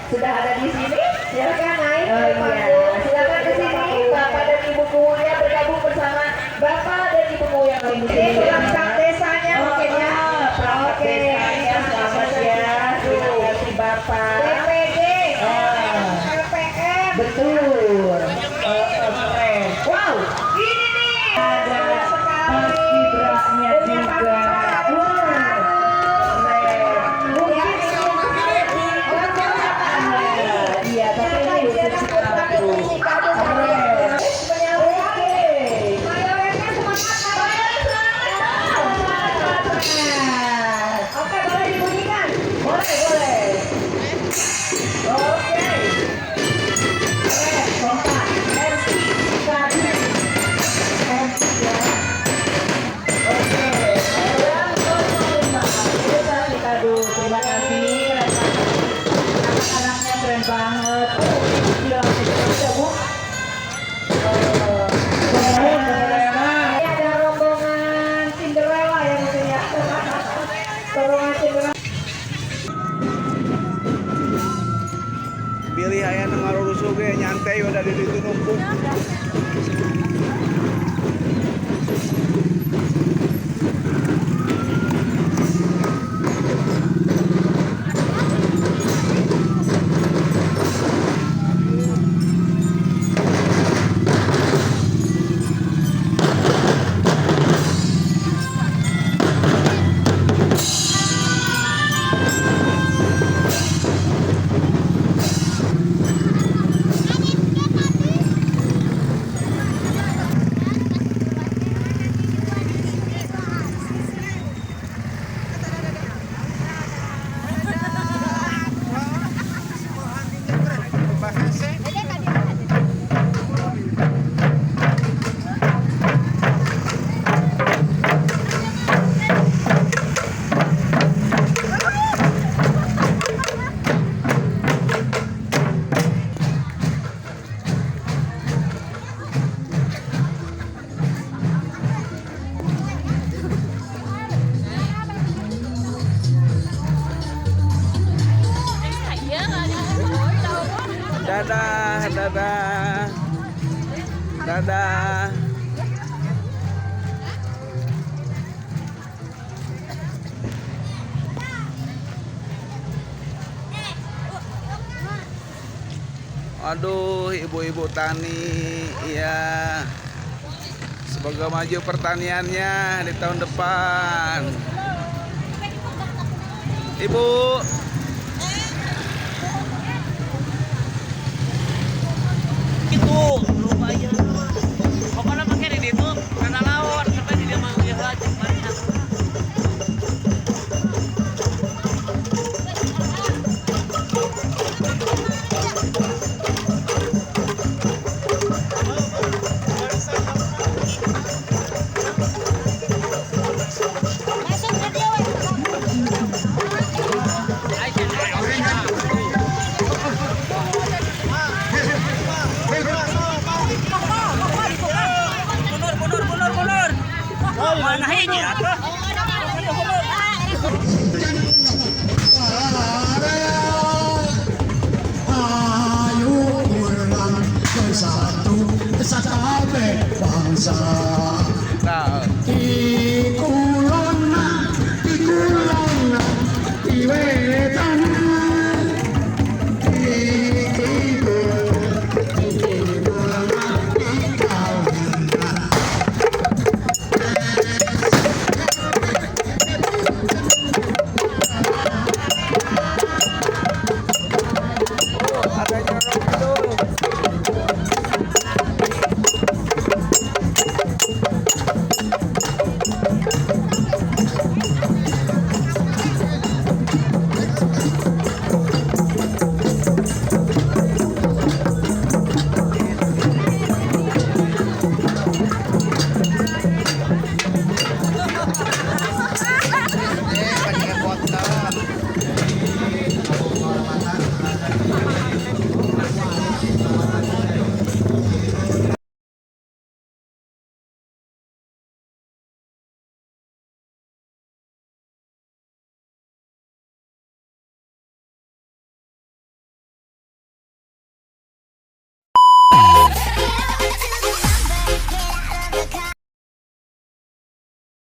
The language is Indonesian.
sudah ada di sini. Silakan naik ke Iya, panggung. silakan ke sini Bapak dan Ibu Kuya bergabung bersama Bapak dan Ibu Kuya lain di Ini sini. perangkat desanya mungkin ya. Perangkat Oke. desanya, selamat ya. Terima kasih Bapak. DPD, Ah. LPM. Betul. Keren. Wow. Ini nih. Ada sekali. Ibrahimnya Punya juga. Pak Keren. Mungkin Ya, ini iya, tapi ini khusus sepatu. Keren. Oke. Oke, boleh dibunyikan. Boleh, boleh. Oke. Keren, kompak. MC, tadi. MC ya. Oke. Aduh, terima kasih. Anak-anaknya keren banget. Oh, gila, bisa Bu. Ini ada rombongan Cinderella ya mungkin ya. Rombongan Cinderella. Pilih aya nu ngarurusuh ge nyantai udah di ditu numpuk. Dadah, dadah. Dadah. Aduh, ibu-ibu tani, iya. Semoga maju pertaniannya di tahun depan. Ibu. Itu lumayan. Pokoknya pakai di itu karena lawan sampai dia mau dia lagi banyak. Mundur. Mana hiji atuh? Ayo pulang bersatu sekabe bangsa.